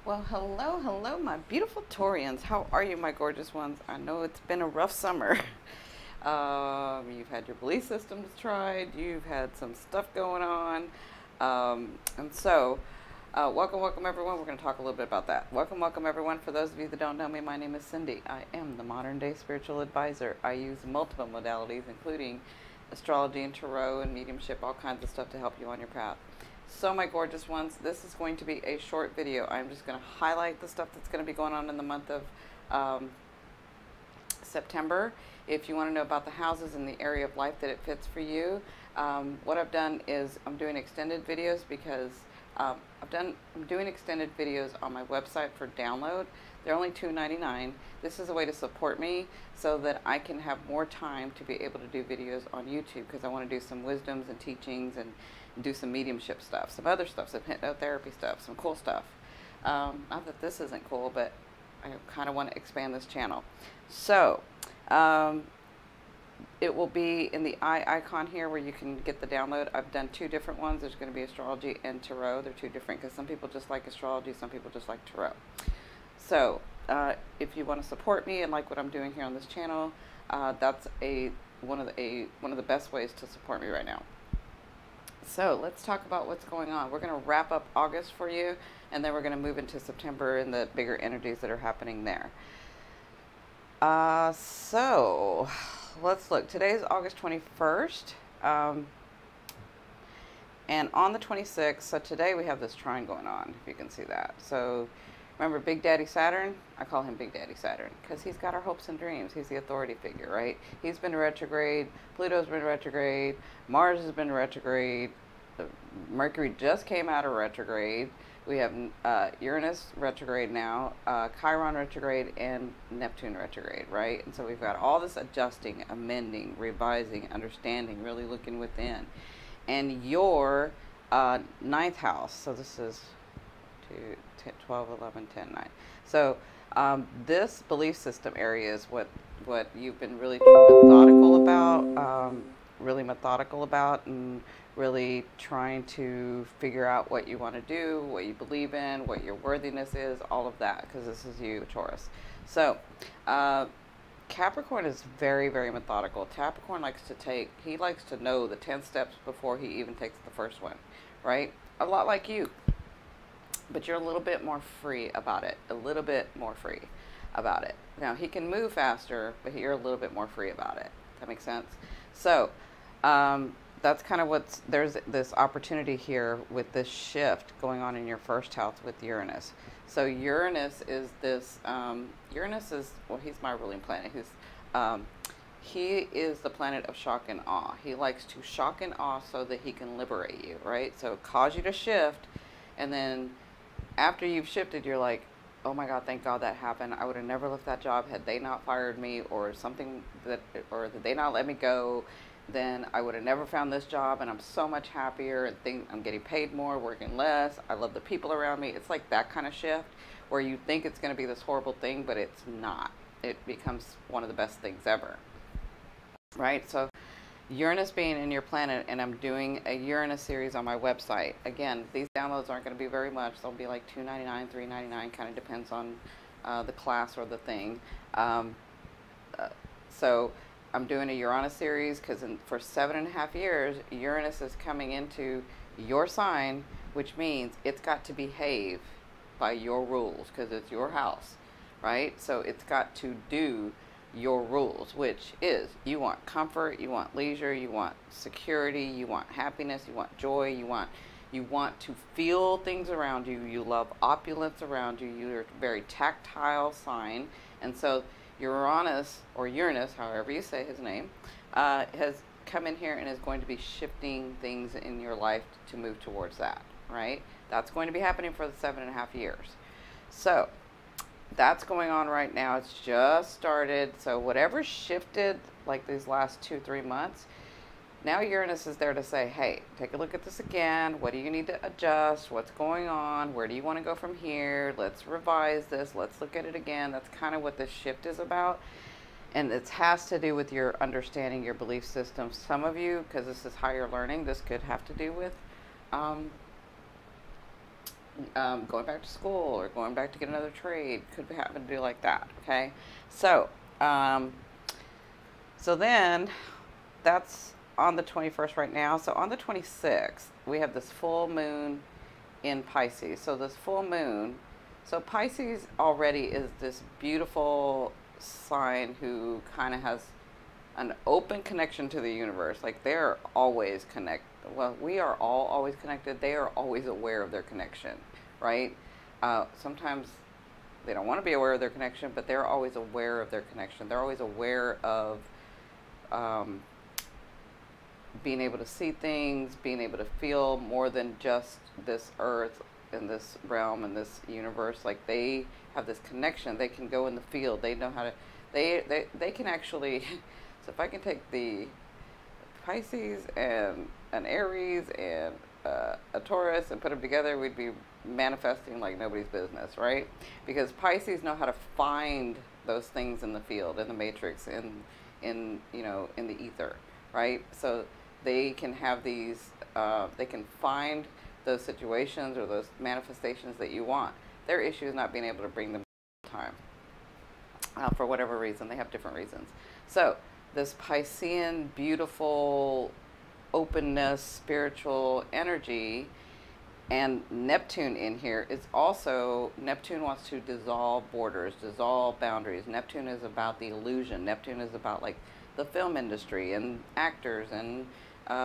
Well, hello, my beautiful Taurians. How are you, my gorgeous ones? I know it's been a rough summer. You've had your belief systems tried, you've had some stuff going on. Welcome everyone. We're going to talk a little bit about that. Welcome everyone. For those of you that don't know me, my name is Cindy. I am the modern day spiritual advisor. I use multiple modalities, including astrology and tarot and mediumship, all kinds of stuff to help you on your path. So my gorgeous ones, this is going to be a short video. I'm just going to highlight the stuff that's going to be going on in the month of September. If you want to know about the houses and the area of life that it fits for you, what I've done is I'm doing extended videos because I'm doing extended videos on my website for download. They're only $2.99. This is a way to support me so that I can have more time to be able to do videos on YouTube, because I want to do some wisdoms and teachings and do some mediumship stuff, some other stuff, some hypnotherapy stuff, some cool stuff. Not that this isn't cool, but I kind of want to expand this channel. So it will be in the eye icon here where you can get the download. I've done two different ones. There's going to be astrology and tarot. They're two different because some people just like astrology, some people just like tarot. So if you want to support me and like what I'm doing here on this channel, that's one of the best ways to support me right now. So let's talk about what's going on. We're going to wrap up August for you, and then we're going to move into September and the bigger energies that are happening there. So let's look. Today's August 21st. And on the 26th, so today we have this trine going on, if you can see that. So remember Big Daddy Saturn? I call him Big Daddy Saturn because he's got our hopes and dreams. He's the authority figure, right? He's been retrograde. Pluto's been retrograde. Mars has been retrograde. Mercury just came out of retrograde. We have Uranus retrograde now, Chiron retrograde, and Neptune retrograde, right? And so we've got all this adjusting, amending, revising, understanding, really looking within. And your ninth house, so this is 2, 10, 12, 11, 10, 9. So this belief system area is what you've been really methodical about, and really trying to figure out what you want to do, what you believe in, what your worthiness is, all of that, because this is you, Taurus. So Capricorn is very, very methodical. Capricorn likes to know the 10 steps before he even takes the first one, right? A lot like you, but you're a little bit more free about it, Now, he can move faster, but you're a little bit more free about it. That makes sense? So that's kind of there's this opportunity here with this shift going on in your first house with Uranus. So Uranus is this, well, he's my ruling planet. He is the planet of shock and awe. He likes to shock and awe so that he can liberate you, right? So cause you to shift, and then after you've shifted, you're like, oh my God, thank God that happened. I would have never left that job had they not fired me, or something or did they not let me go. Then I would have never found this job, and I'm so much happier, and think I'm getting paid more, working less. I love the people around me. It's like that kind of shift where you think it's going to be this horrible thing, but it's not. It becomes one of the best things ever, right? So Uranus being in your planet, and I'm doing a Uranus series on my website. Again, these downloads aren't going to be very much. They'll be like $2.99, $3.99, kind of depends on the class or the thing. So I'm doing a Uranus series because for 7.5 years, Uranus is coming into your sign, which means it's got to behave by your rules because it's your house, right? So it's got to do your rules, which is you want comfort, you want leisure, you want security, you want happiness, you want joy, you want to feel things around you, you love opulence around you, you're a very tactile sign. And so Uranus, or Uranus, however you say his name, has come in here and is going to be shifting things in your life to move towards that, right? That's going to be happening for the 7.5 years. So that's going on right now. It's just started. So whatever shifted like these last 2-3 months, now Uranus is there to say, hey, take a look at this again. What do you need to adjust? What's going on? Where do you want to go from here? Let's revise this. Let's look at it again. That's kind of what this shift is about. And it has to do with your understanding your belief system. Some of you, because this is higher learning, this could have to do with going back to school or going back to get another trade could happen to do like that. Okay, so um, so then that's on the 21st right now. So on the 26th, we have this full moon in Pisces. So this full moon, so Pisces already is this beautiful sign who kind of has an open connection to the universe. Like they're always connected. Well, we are all always connected. They are always aware of their connection, right? Sometimes they don't want to be aware of their connection, but they're always aware of their connection. They're always aware of um, being able to see things, being able to feel more than just this earth and this realm and this universe. Like they have this connection. They can go in the field. They know how to, they can actually, so if I can take the Pisces and an Aries and a Taurus and put them together, we'd be manifesting like nobody's business, right? Because Pisces know how to find those things in the field, in the matrix, in you know, in the ether, right? So they can have these, they can find those situations or those manifestations that you want. Their issue is not being able to bring them time for whatever reason. They have different reasons. So this Piscean, beautiful openness, spiritual energy, and Neptune in here is also, Neptune wants to dissolve borders, dissolve boundaries. Neptune is about the illusion. Neptune is about like the film industry and actors and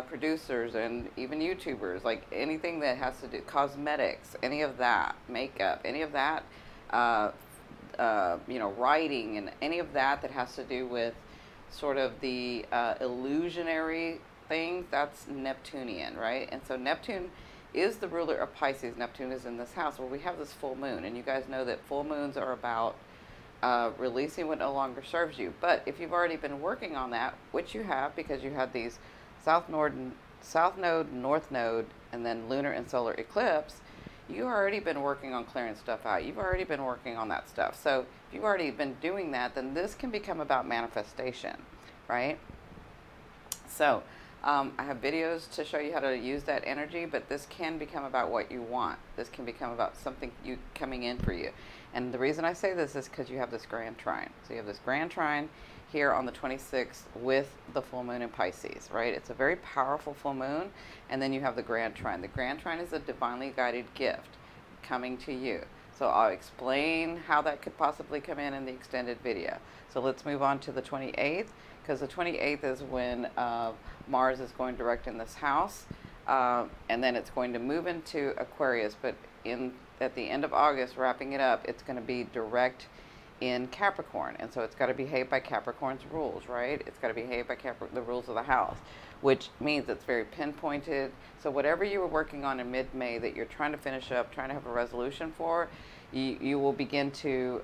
producers and even YouTubers, like anything that has to do, cosmetics, any of that, makeup, any of that, you know, writing and any of that that has to do with sort of the illusionary things, that's Neptunian, right? And so Neptune is the ruler of Pisces. Neptune is in this house where we have this full moon, and you guys know that full moons are about releasing what no longer serves you. But if you've already been working on that, which you have because you had these south node, north node, and then lunar and solar eclipse, you've already been working on clearing stuff out. You've already been working on that stuff. So if you've already been doing that, then this can become about manifestation, right? So I have videos to show you how to use that energy, but this can become about what you want. This can become about something coming in for you. And the reason I say this is because you have this grand trine. So you have this grand trine here on the 26th with the full moon in Pisces, right? It's a very powerful full moon. And then you have the grand trine. The grand trine is a divinely guided gift coming to you. So I'll explain how that could possibly come in the extended video. So let's move on to the 28th, because the 28th is when Mars is going direct in this house, and then it's going to move into Aquarius, but at the end of August, wrapping it up, it's going to be direct in Capricorn, and so it's got to behave by Capricorn's rules, right? It's got to behave by the rules of the house, which means it's very pinpointed. So whatever you were working on in mid-May that you're trying to finish up, trying to have a resolution for, you will begin to,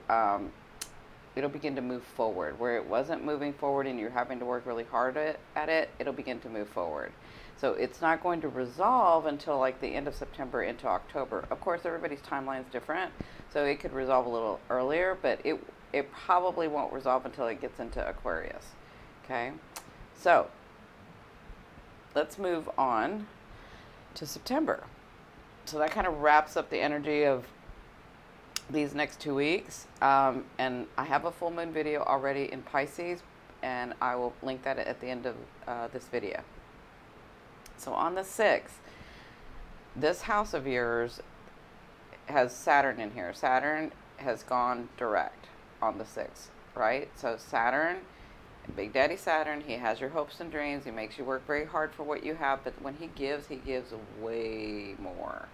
it'll begin to move forward. Where it wasn't moving forward and you're having to work really hard at it, it'll begin to move forward. So it's not going to resolve until like the end of September into October. Of course, everybody's timeline is different, so it could resolve a little earlier, but it probably won't resolve until it gets into Aquarius. Okay, so let's move on to September. So that kind of wraps up the energy of these next 2 weeks. And I have a full moon video already in Pisces, and I will link that at the end of this video. So on the 6th, this house of yours has Saturn in here. Saturn has gone direct on the 6th, right? So Saturn, Big Daddy Saturn, he has your hopes and dreams. He makes you work very hard for what you have, but when he gives way more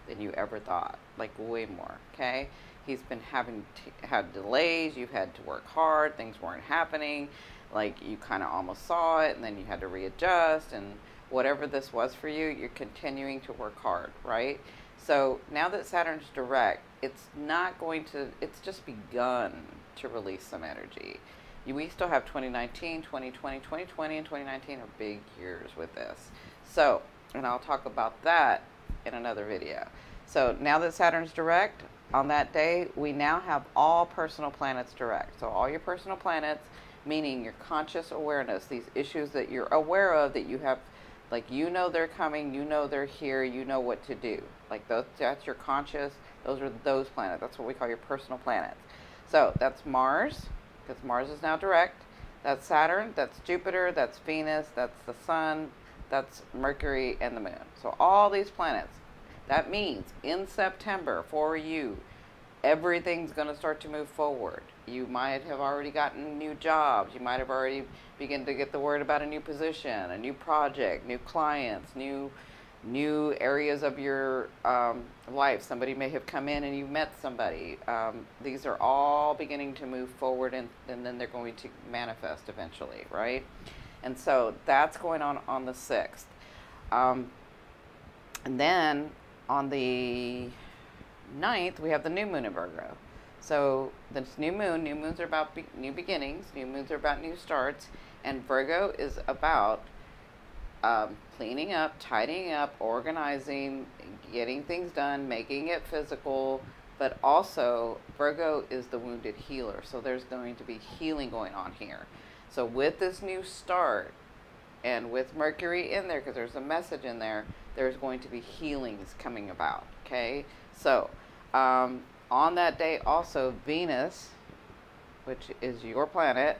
than you ever thought, like way more, okay? He's been had delays. You've had to work hard. Things weren't happening. Like you kind of almost saw it, and then you had to readjust, and whatever this was for you, you're continuing to work hard, right? So now that Saturn's direct, it's not going to, it's just begun to release some energy. We still have 2019, 2020, 2020, and 2019 are big years with this. So, and I'll talk about that in another video. So now that Saturn's direct, on that day, we now have all personal planets direct. So all your personal planets, meaning your conscious awareness, these issues that you're aware of that you have Like, you know they're coming, you know they're here, you know what to do. Like, that's your conscious, those are those planets. That's what we call your personal planets. So that's Mars, because Mars is now direct. That's Saturn, that's Jupiter, that's Venus, that's the Sun, that's Mercury, and the Moon. So all these planets. That means in September for you, everything's going to start to move forward. You might have already gotten new jobs. You might have already begun to get the word about a new position, a new project, new clients, new areas of your life. Somebody may have come in and you met somebody. These are all beginning to move forward, and then they're going to manifest eventually, right? And so that's going on the 6th. And then on the 9th, we have the new moon in Virgo. So this new moons are about new beginnings, new moons are about new starts, and Virgo is about cleaning up, tidying up, organizing, getting things done, making it physical, but also Virgo is the wounded healer. So there's going to be healing going on here. So with this new start, and with Mercury in there, because there's a message in there, there's going to be healings coming about, okay? So on that day also, Venus, which is your planet,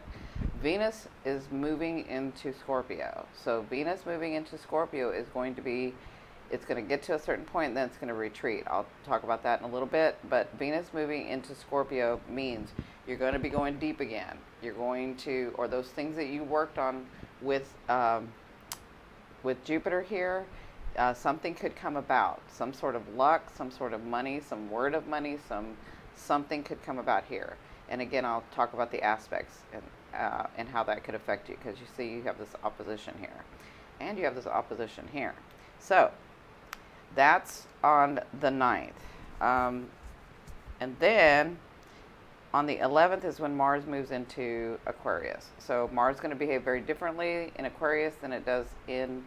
Venus is moving into Scorpio. So Venus moving into Scorpio is going to be, it's going to get to a certain point, and then it's going to retreat. I'll talk about that in a little bit. But Venus moving into Scorpio means you're going to be going deep again. You're going to, or those things that you worked on with Jupiter here, something could come about. Some sort of luck, some sort of money, some word of money, something could come about here. And again, I'll talk about the aspects and how that could affect you, because you see you have this opposition here, and you have this opposition here. So that's on the 9th. And then on the 11th is when Mars moves into Aquarius. So Mars is going to behave very differently in Aquarius than it does in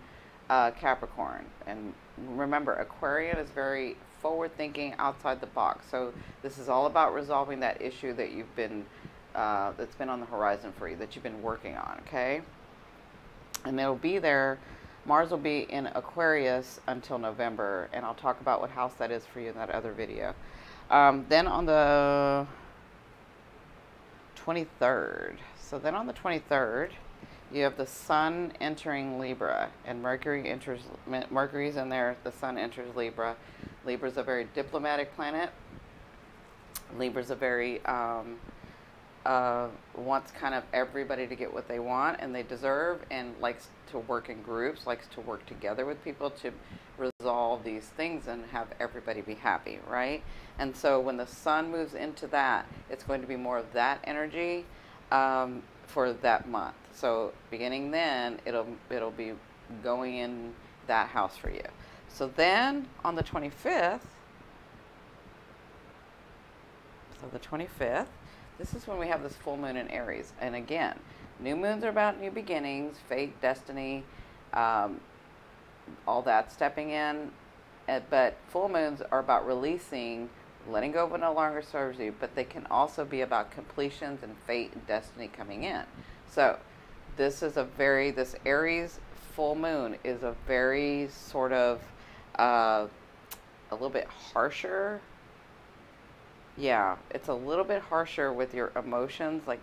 Capricorn. And remember, Aquarian is very forward thinking, outside the box. So this is all about resolving that issue that you've been that's been on the horizon for you, that you've been working on, okay? And it'll be there. Mars will be in Aquarius until November, and I'll talk about what house that is for you in that other video. Then on the 23rd, so then on the 23rd, you have the Sun entering Libra, and Mercury's in there, the Sun enters Libra. Libra's a very diplomatic planet. Libra's a very, wants kind of everybody to get what they want and they deserve, and likes to work in groups, likes to work together with people to resolve these things and have everybody be happy, right? And so when the Sun moves into that, it's going to be more of that energy for that month. So beginning then, it'll be going in that house for you. So then on the 25th, this is when we have this full moon in Aries. And again, new moons are about new beginnings, fate, destiny, all that, stepping in. But full moons are about releasing, letting go of what no longer serves you. But they can also be about completions and fate and destiny coming in. So this Aries full moon is a very sort of, a little bit harsher. Yeah, it's a little bit harsher with your emotions, like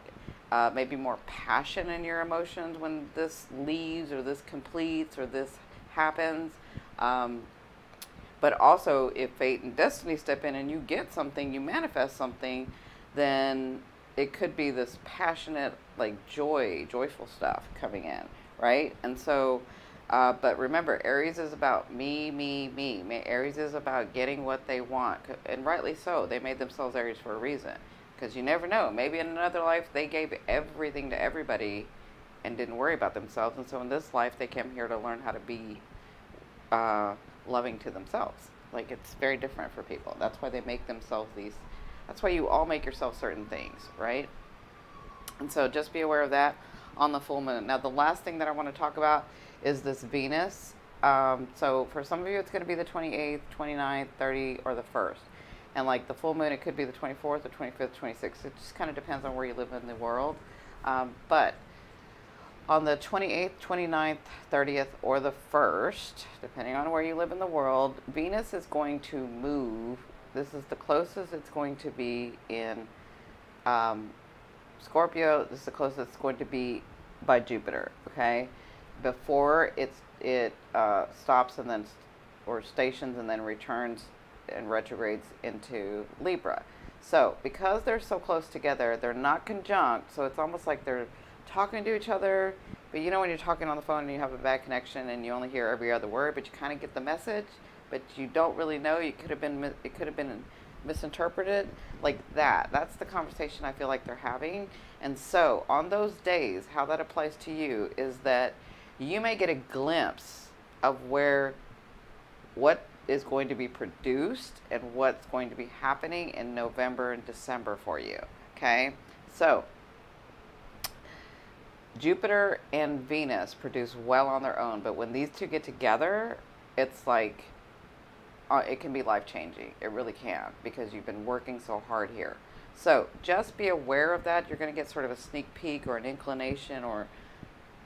maybe more passion in your emotions when this leaves or this completes or this happens. But also, if fate and destiny step in and you get something, you manifest something, then it could be this passionate, like joyful stuff coming in, right? And so, but remember, Aries is about me. Aries is about getting what they want, and rightly so. They made themselves Aries for a reason, because you never know. Maybe in another life they gave everything to everybody and didn't worry about themselves, and so in this life they came here to learn how to be loving to themselves. Like, it's very different for people. That's why they make themselves these. That's why you all make yourself certain things, right? And so just be aware of that on the full moon. Now, the last thing that I want to talk about is this Venus. So for some of you, it's going to be the 28th, 29th, 30th, or the 1st. And like the full moon, it could be the 24th, the 25th, 26th. It just kind of depends on where you live in the world. But On the 28th, 29th, 30th, or the 1st, depending on where you live in the world, Venus is going to move. This is the closest it's going to be in Scorpio. This is the closest it's going to be by Jupiter, okay? Before it stops and then, or stations and then returns and retrogrades into Libra. So because they're so close together, they're not conjunct, so it's almost like they're talking to each other, but you know when you're talking on the phone and you have a bad connection and you only hear every other word, but you kind of get the message, but you don't really know. It could have been misinterpreted, like that. That's the conversation I feel like they're having. And so on those days, how that applies to you is that you may get a glimpse of what is going to be produced and what's going to be happening in November and December for you. Okay, so Jupiter and Venus produce well on their own, but when these two get together, it's like it can be life-changing. It really can, because you've been working so hard here. So just be aware of that. You're going to get sort of a sneak peek or an inclination, or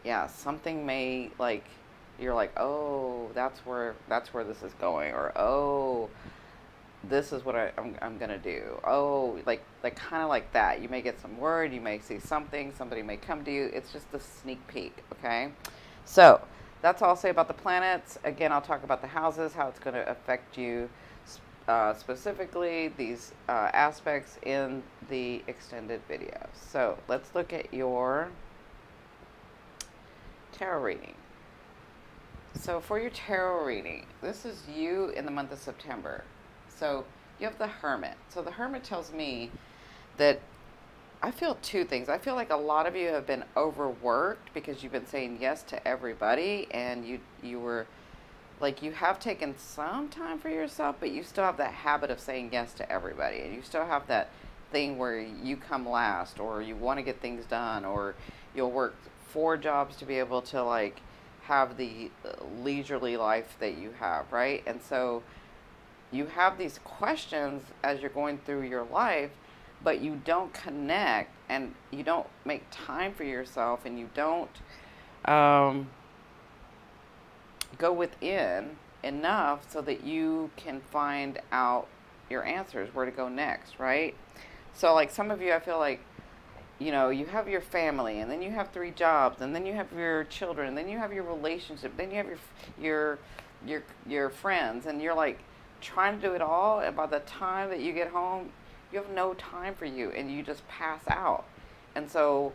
yeah, something may, like, you're like, oh, that's where this is going, or oh, this is what I'm gonna do. Oh, like kind of like that. You may get some word, you may see something, somebody may come to you. It's just a sneak peek, okay? So that's all I'll say about the planets. Again, I'll talk about the houses, how it's going to affect you specifically, these aspects in the extended video. So let's look at your tarot reading. So for your tarot reading, this is you in the month of September. So you have the Hermit. So the Hermit tells me that I feel two things. I feel like a lot of you have been overworked because you've been saying yes to everybody, and you were like, you have taken some time for yourself, but you still have that habit of saying yes to everybody, and you still have that thing where you come last, or you want to get things done, or you'll work 4 jobs to be able to like have the leisurely life that you have, right? And so you have these questions as you're going through your life, but you don't connect, and you don't make time for yourself, and you don't go within enough so that you can find out your answers, where to go next, right? So like some of you, I feel like, you know, you have your family, and then you have 3 jobs, and then you have your children, and then you have your relationship, then you have your friends, and you're like trying to do it all, and by the time that you get home, you have no time for you, and you just pass out. And so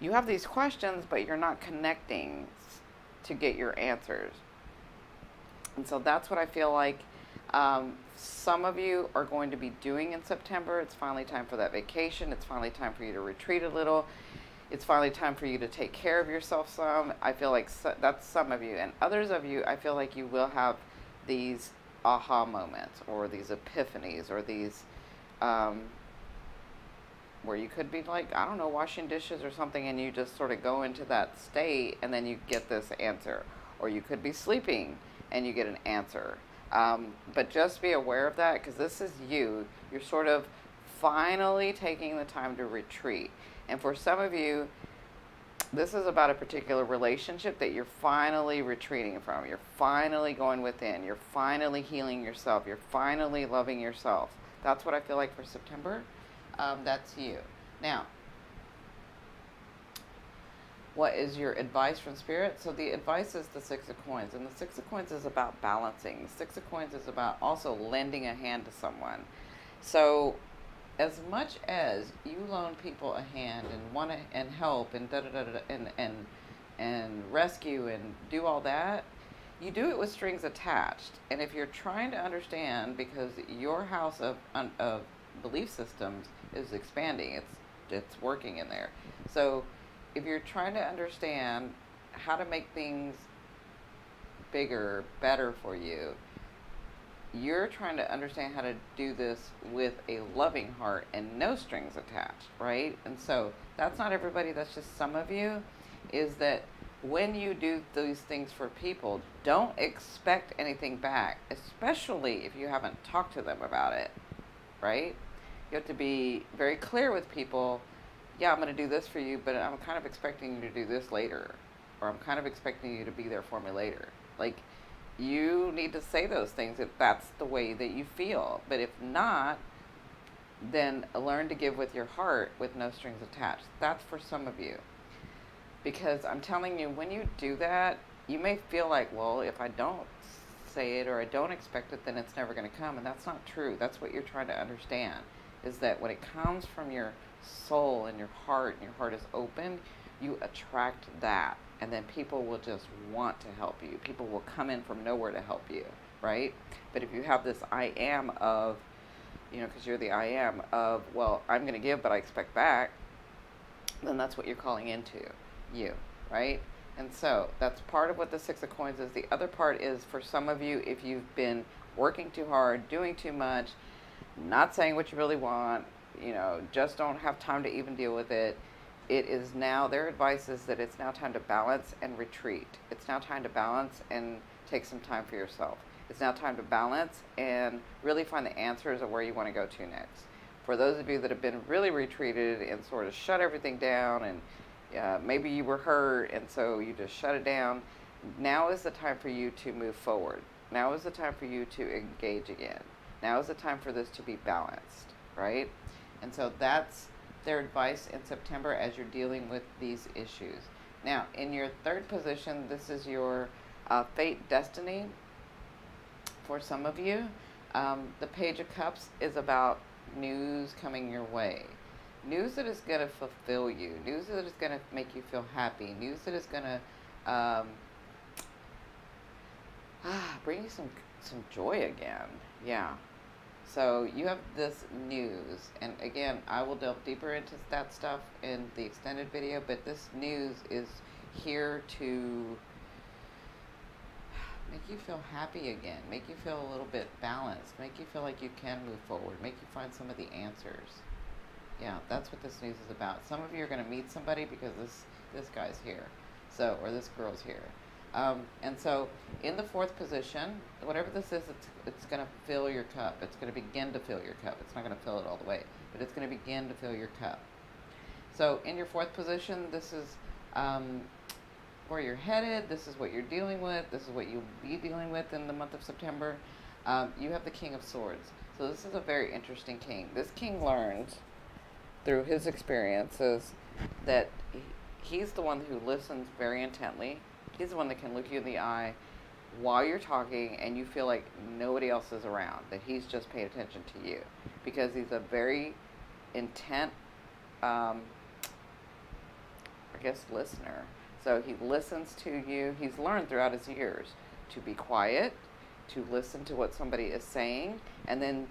you have these questions, but you're not connecting to get your answers. And so that's what I feel like some of you are going to be doing in September. It's finally time for that vacation. It's finally time for you to retreat a little. It's finally time for you to take care of yourself some. I feel like that's some of you. And others of you, I feel like you will have these aha moments, or these epiphanies, or these where you could be like, I don't know, washing dishes or something, and you just sort of go into that state, and then you get this answer. Or you could be sleeping and you get an answer. But just be aware of that, because this is you. You're sort of finally taking the time to retreat. And for some of you, this is about a particular relationship that you're finally retreating from. You're finally going within. You're finally healing yourself. You're finally loving yourself. That's what I feel like for September. That's you. Now, what is your advice from Spirit? So the advice is the 6 of Coins. And the 6 of Coins is about balancing. The 6 of Coins is about also lending a hand to someone. So as much as you loan people a hand and want to and help and and rescue and do all that, you do it with strings attached. And if you're trying to understand, because your house of belief systems is expanding, it's working in there. So if you're trying to understand how to make things bigger, better for you, you're trying to understand how to do this with a loving heart and no strings attached, right? And so that's not everybody, that's just some of you, is that when you do these things for people, don't expect anything back, especially if you haven't talked to them about it, right? You have to be very clear with people yeah, I'm going to do this for you, but I'm kind of expecting you to do this later, or I'm kind of expecting you to be there for me later. Like, you need to say those things if that's the way that you feel. But if not, then learn to give with your heart with no strings attached. That's for some of you. Because I'm telling you, when you do that, you may feel like, well, if I don't say it or I don't expect it, then it's never going to come. And that's not true. That's what you're trying to understand, is that when it comes from your soul and your heart is open, you attract that. And then people will just want to help you. People will come in from nowhere to help you, right? But if you have this I am of, because you're the I am of, well, I'm going to give, but I expect back, then that's what you're calling into you, right? And so that's part of what the Six of Coins is. The other part is, for some of you, if you've been working too hard, doing too much, not saying what you really want, just don't have time to even deal with it, it is now, their advice is that it's now time to balance and retreat. It's now time to balance and take some time for yourself. It's now time to balance and really find the answers of where you want to go to next. For those of you that have been really retreated and sort of shut everything down, and maybe you were hurt and so you just shut it down, now is the time for you to move forward. Now is the time for you to engage again. Now is the time for this to be balanced, right? And so that's their advice in September as you're dealing with these issues. Now, in your third position, this is your fate destiny. For some of you, the Page of Cups is about news coming your way. News that is going to fulfill you. News that is going to make you feel happy. News that is going to bring you some joy again. Yeah. So you have this news, and again, I will delve deeper into that stuff in the extended video, but this news is here to make you feel happy again, make you feel a little bit balanced, make you feel like you can move forward, make you find some of the answers. Yeah, that's what this news is about. Some of you are going to meet somebody because this guy's here, so, or this girl's here. And so in the fourth position, whatever this is, it's going to fill your cup. It's going to begin to fill your cup. It's not going to fill it all the way, but it's going to begin to fill your cup. So in your fourth position, this is where you're headed. This is what you're dealing with. This is what you'll be dealing with in the month of September. You have the King of Swords. So this is a very interesting king. This king learns through his experiences that he's the one who listens very intently. He's the one that can look you in the eye while you're talking and you feel like nobody else is around, that he's just paying attention to you, because he's a very intent, listener. So he listens to you. He's learned throughout his years to be quiet, to listen to what somebody is saying, and then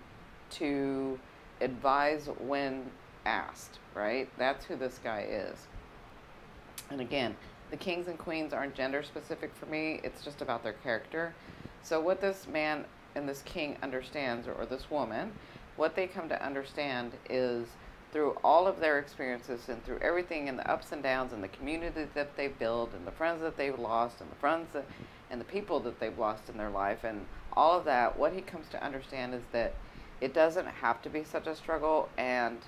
to advise when asked, right? That's who this guy is. And again, the kings and queens aren't gender specific for me. It's just about their character. So what this man and this king understands, or this woman, what they come to understand is, through all of their experiences and through everything and the ups and downs and the community that they build and the friends that they've lost and the friends that, and the people that they've lost in their life and all of that, what he comes to understand is that it doesn't have to be such a struggle, and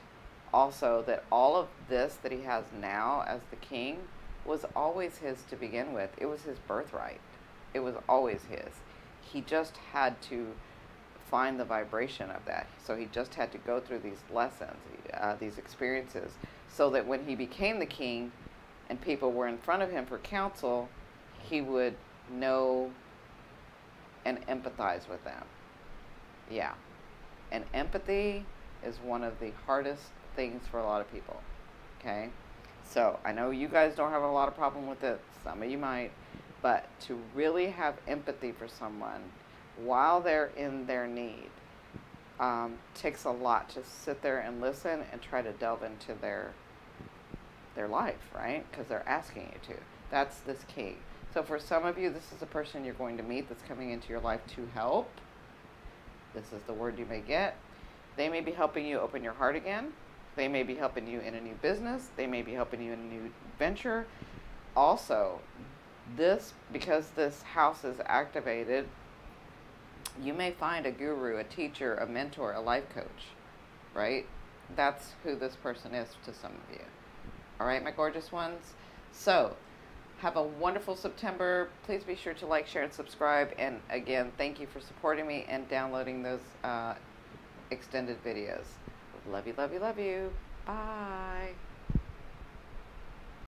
also that all of this that he has now as the king was always his to begin with. It was his birthright. It was always his. He just had to find the vibration of that. So he just had to go through these lessons, these experiences, so that when he became the king and people were in front of him for counsel, he would know and empathize with them. Yeah. And empathy is one of the hardest things for a lot of people. Okay? So I know you guys don't have a lot of problem with it. Some of you might. But to really have empathy for someone while they're in their need takes a lot to sit there and listen and try to delve into their life, right? Because they're asking you to. That's this king. So for some of you, this is a person you're going to meet that's coming into your life to help. This is the word you may get. They may be helping you open your heart again. They may be helping you in a new business. They may be helping you in a new venture. Also, because this house is activated, you may find a guru, a teacher, a mentor, a life coach, right? That's who this person is to some of you. All right, my gorgeous ones. So, have a wonderful September. Please be sure to like, share, and subscribe. And again, thank you for supporting me and downloading those extended videos. Love you, love you, love you. Bye.